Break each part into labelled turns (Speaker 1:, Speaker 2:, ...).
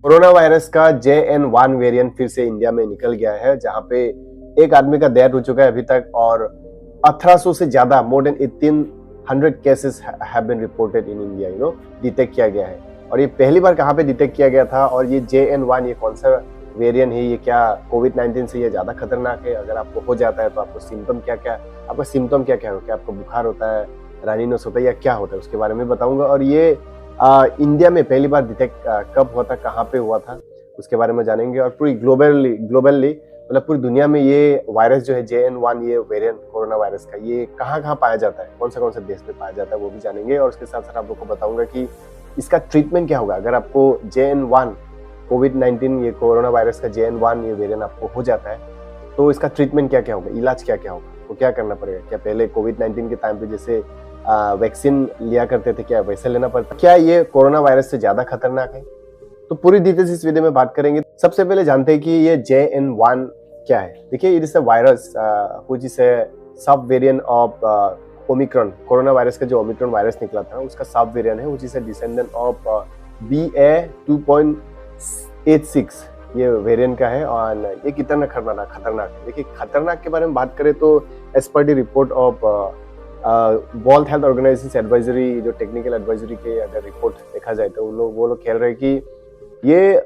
Speaker 1: Corona virus का JN1 variant फिर से इंडिया में निकल गया है, जहां पे एक आदमी का डेथ हो चुका है अभी तक और 1800 से ज्यादा more than 1800 cases have been reported in India, detect किया गया है। और ये पहली बार कहाँ पे डिटेक्ट किया गया था, और ये JN1 ये कौन सा वेरिएंट है, ये क्या कोविड-19 से ये ज्यादा खतरनाक है? अगर आपको हो जाता है तो आपको सिम्टम क्या क्या क्या आपको बुखार होता है, रनी नोज होता है या क्या होता है, उसके बारे में बताऊंगा। और ये इंडिया में पहली बार डिटेक्ट कब हुआ था, कहाँ पे हुआ था, उसके बारे में जानेंगे। और पूरी ग्लोबली मतलब पूरी दुनिया में ये वायरस जो है JN1 ये वेरिएंट कोरोना वायरस का, ये कहाँ कहाँ पाया जाता है, कौन से देश में पाया जाता है, वो भी जानेंगे। और उसके साथ साथ आप लोग को बताऊंगा कि इसका ट्रीटमेंट क्या होगा अगर आपको JN1 कोविड-19 ये कोरोना वायरस का JN1 ये वेरिएंट आपको हो जाता है, तो इसका ट्रीटमेंट क्या क्या होगा, इलाज क्या क्या होगा, तो क्या करना पड़ेगा। क्या पहले कोविड-19 के टाइम पे जैसे वैक्सीन लिया करते थे, क्या वैसे लेना पड़ता, क्या ये कोरोना वायरस से ज्यादा खतरनाक है? तो पूरी डिटेल्स इस वीडियो में बात करेंगे। सबसे पहले जानते हैं कि ये JN1 क्या है। देखिए, it is a virus which is a sub variant of omicron. Corona virus का जो ओमिक्रॉन वायरस निकला था उसका सब वेरिएंट है, which is a descendant of BA.2.86 ये वेरिएंट का है। और ये कितना खतरनाक है। देखिए, खतरनाक के बारे में बात करें तो एज पर the report of World Health Organization advisory, जो टेक्निकल एडवाइजरी के अगर रिपोर्ट देखा जाए तो वो लोग कह रहे हैं कि ये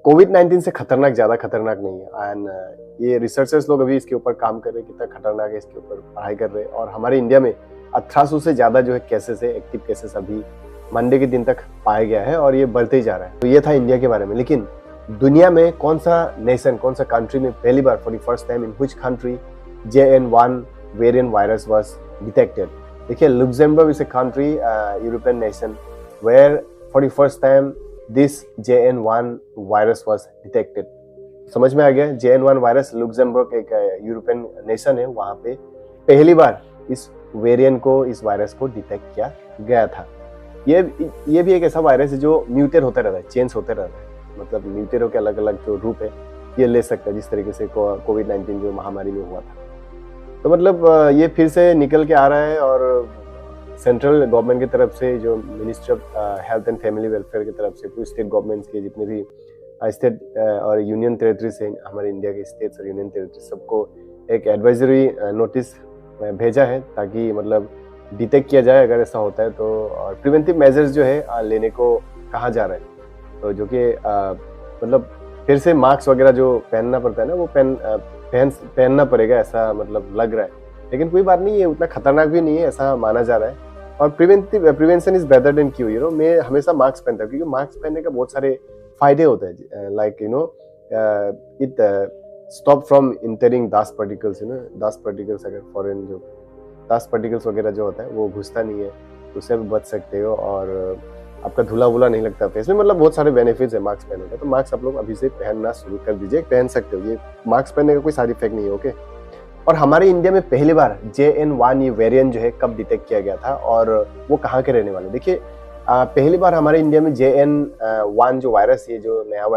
Speaker 1: कोविड-19 से ज्यादा खतरनाक नहीं है। एंड ये रिसर्चर्स लोग अभी इसके ऊपर काम कर रहे हैं, कितना खतरनाक है इसके ऊपर पढ़ाई कर रहे हैं। और हमारे इंडिया में 1800 से ज्यादा जो है केसेस है, एक्टिव केसेस अभी मंडे के दिन तक पाया गया है और ये बढ़ते ही जा रहा है। तो ये था इंडिया के बारे में। लेकिन दुनिया में कौन सा नेशन, कौन सा कंट्री में पहली बार for the first time in which country JN1 variant virus was detected? देखिए, Luxembourg is a country, European nation, where for the first time this JN1 virus was detected. समझ में आ गया? JN1 वायरस, लुक्सेमबर्ग एक European nation है, वहां पे पहली बार इस वेरिएंट को, इस वायरस को डिटेक्ट किया गया था। ये भी एक ऐसा वायरस है जो म्यूटेट होता रहता है, चेंज होते रहता है, मतलब म्यूटेट होकर अलग अलग जो रूप है ये ले सकता है, जिस तरीके से कोविड-19 जो महामारी में हुआ था। तो मतलब ये फिर से निकल के आ रहा है। और सेंट्रल गवर्नमेंट की तरफ से, जो ministry of health and family welfare की तरफ से, पूरी स्टेट गवर्नमेंट्स के जितने भी स्टेट और यूनियन टेरिटरीज हैं, हमारे इंडिया के स्टेट्स और यूनियन टेरिटरी, सबको एक एडवाइजरी नोटिस भेजा है ताकि मतलब डिटेक्ट किया जाए अगर ऐसा होता है तो। और प्रिवेंटिव मेजर्स जो है लेने को कहा जा रहा है, तो जो कि मतलब फिर से मास्क वगैरह जो पहनना पड़ता है ना, वो पहनना पड़ेगा, ऐसा मतलब लग रहा है। लेकिन कोई बात नहीं है, उतना खतरनाक भी नहीं है, ऐसा माना जा रहा है। और prevention is better than cure. मैं हमेशा मास्क पहनता हूँ क्योंकि मास्क पहनने का बहुत सारे फायदे होते हैं। Like it stop from entering dust particles, dust particles, अगर फॉरेन जो डस्ट पार्टिकल्स वगैरह जो होता है वो घुसता नहीं है, उससे भी बच सकते हो। और आपका धुला वुला नहीं लगता फेस में, मतलब बहुत सारे बेनिफिट्स है मास्क पहनने का। तो मास्क आप लोग अभी से पहनना शुरू कर दीजिए, पहन सकते हो, ये मास्क पहनने का कोई साइड इफेक्ट नहीं है, ओके। और हमारे इंडिया में पहली बार JN1 ये वेरिएंट जो है कब डिटेक्ट किया गया था और वो कहाँ के रहने वाले? देखिए, पहली बार हमारे इंडिया में JN1 जो वायरस है, जो नया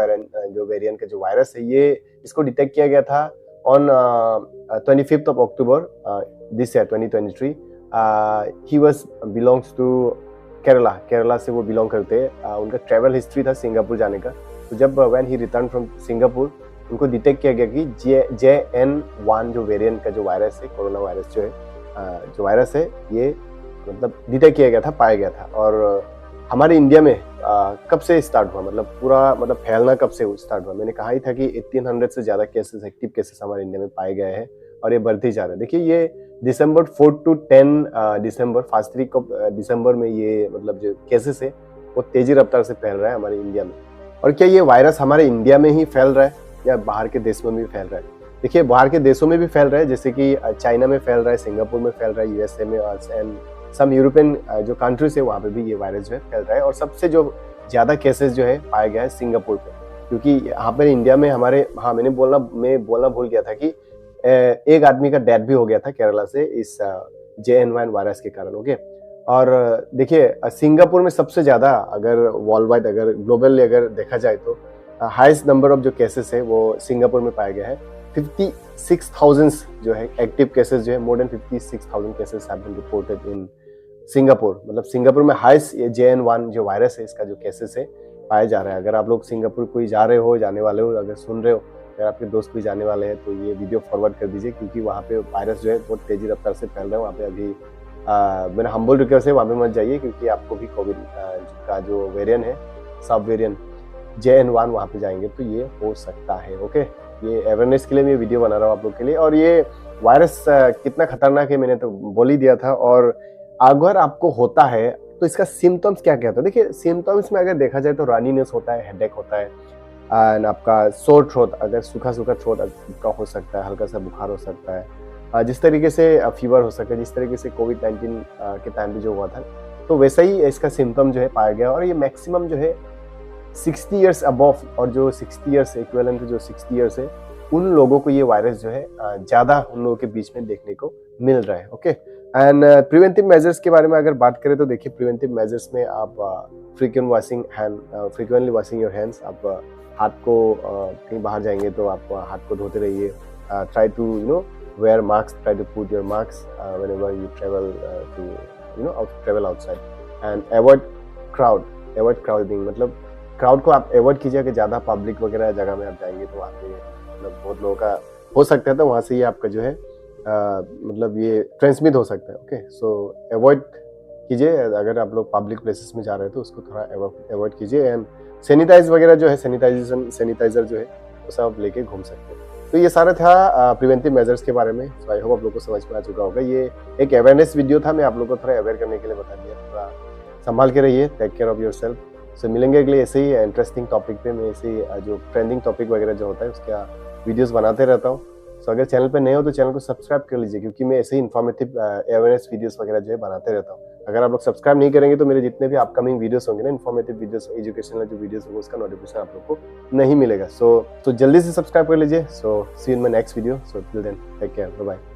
Speaker 1: जो वेरिएंट का जो वायरस है, ये इसको डिटेक्ट किया गया था on 25th of October this year 2023। He was belongs to Kerala से वो बिलोंग करते हैं। उनका ट्रैवल हिस्ट्री था सिंगापुर जाने का। तो जब when he return from Singapore, उनको डिटेक्ट किया गया कि JN1 जो वेरिएंट का जो वायरस है, कोरोना वायरस जो है, जो वायरस है, ये मतलब डिटेक्ट किया गया था, पाया गया था। और हमारे इंडिया में कब से स्टार्ट हुआ, मतलब पूरा मतलब फैलना कब से स्टार्ट हुआ? मैंने कहा ही था कि 1800 से ज्यादा केसेस, एक्टिव केसेस हमारे इंडिया में पाए गए हैं और ये बढ़ते ही जा रहे हैं। देखिए, ये दिसंबर 4 to 10 दिसंबर, 5 तारीख को दिसंबर में ये मतलब जो केसेस है वो तेजी रफ्तार से फैल रहा है हमारे इंडिया में। और क्या ये वायरस हमारे इंडिया में ही फैल रहा है या बाहर के देश में भी फैल रहा है? देखिए, बाहर के देशों में भी फैल रहा है, जैसे कि चाइना में फैल रहा है, सिंगापुर में फैल रहा है, USA में, एंड सम यूरोपियन जो कंट्रीज है वहाँ पे भी ये वायरस जो है फैल रहा है। और सबसे जो ज्यादा केसेस जो है पाया गया है सिंगापुर पे, क्योंकि यहाँ पर इंडिया में हमारे, हाँ मैं बोलना भूल गया था कि एक आदमी का डेथ भी हो गया था केरला से इस JN1 वायरस के कारण, ओके। और देखिए, सिंगापुर में सबसे ज्यादा, अगर वर्ल्ड वाइड, अगर ग्लोबली अगर देखा जाए तो हाईएस्ट नंबर ऑफ जो केसेस है वो सिंगापुर में पाया गया है। 56,000 जो है एक्टिव केसेस जो है, more than 56,000 cases have been reported in Singapore. मतलब सिंगापुर में हाईएस्ट JN1 जो वायरस है इसका जो केसेस है पाया जा रहा है। अगर आप लोग सिंगापुर कोई जा रहे हो, जाने वाले हो, अगर सुन रहे हो, अगर आपके दोस्त कोई जाने वाले हैं तो ये वीडियो फॉरवर्ड कर दीजिए, क्योंकि वहाँ पे वायरस जो है बहुत तेज़ी रफ्तार से फैल रहा है वहाँ पे अभी। मेरा हम्बल रिक्वेस्ट है वहाँ पे मत जाइए, क्योंकि आपको भी कोविड का जो वेरिएंट है, सब वेरिएंट JN1 वहाँ पे जाएंगे तो ये हो सकता है। ओके, ये अवेयरनेस के लिए मैं वीडियो बना रहा हूँ आप लोग के लिए। और ये वायरस कितना खतरनाक है मैंने तो बोल ही दिया था। और अगर आपको होता है तो इसका सिम्टम्स क्या क्या होता है? देखिए, सिम्टम्स में अगर देखा जाए तो रनीनेस होता है, हेडेक होता है, एंड आपका सोर थ्रोट, अगर सूखा सूखा थ्रोट आपका हो सकता है, हल्का सा बुखार हो सकता है, जिस तरीके से फीवर हो सकता है, जिस तरीके से कोविड-19 के टाइम पे जो हुआ था, तो वैसा ही इसका सिम्टम जो है पाया गया। और ये मैक्सिमम जो है 60 इयर्स अबव, और जो 60 इयर्स इक्विवेलेंट जो 60 इयर्स है, उन लोगों को ये वायरस जो है ज़्यादा उन लोगों के बीच में देखने को मिल रहा है। ओके, एंड प्रिवेंटिव मेजर्स के बारे में अगर बात करें तो देखिए, प्रिवेंटिव मेजर्स में आप फ्रीक्वेंटली वॉशिंग योर हैंड्स, आप हाथ को कहीं बाहर जाएंगे तो आप हाथ को धोते रहिए। Try to wear mask, try to put your mask whenever you travel to travel outside, and avoid crowding, मतलब क्राउड को आप अवॉइड कीजिए। कि ज़्यादा पब्लिक वगैरह जगह में आप जाएंगे तो वहाँ पे मतलब बहुत लोगों का हो सकता है, तो वहाँ से ये आपका जो है मतलब ये ट्रांसमिट हो सकता है। ओके, सो अवॉइड कीजिए। अगर आप लोग पब्लिक प्लेसेस में जा रहे हैं तो उसको थोड़ा अवॉइड कीजिए। एंड सैनिटाइज वगैरह जो है, सैनिटाइजर जो है वो सब लेके घूम सकते हैं। तो ये सारा था प्रिवेंटिव मेजर्स के बारे में। सो आई होप आप लोग को समझ में आ चुका होगा। ये एक अवेयरनेस वीडियो था, मैं आप लोग को थोड़ा अवेयर करने के लिए बता दिया। थोड़ा संभाल के रहिए, टेक केयर ऑफ योरसेल्फ। सो मिलेंगे अगले ऐसे ही इंटरेस्टिंग टॉपिक पे। मैं ऐसे ही जो ट्रेंडिंग टॉपिक वगैरह जो होता है उसका वीडियोस बनाते रहता हूँ। सो अगर चैनल पे नए हो तो चैनल को सब्सक्राइब कर लीजिए, क्योंकि मैं ऐसे ही इन्फॉर्मेटिव अवेयरनेस वीडियोस वगैरह जो है बनाते रहता हूँ। अगर आप लोग सब्सक्राइब नहीं करेंगे तो मेरे जितने भी अपकमिंग वीडियोस होंगे ना, इन्फॉर्मेटिव वीडियोस, एजुकेशनल जो वीडियोस होंगे, उसका नोटिफिकेशन आप लोग को नहीं मिलेगा। सो जल्दी से सब्सक्राइब कर लीजिए। So see you in my next video. So till then take care, bye bye.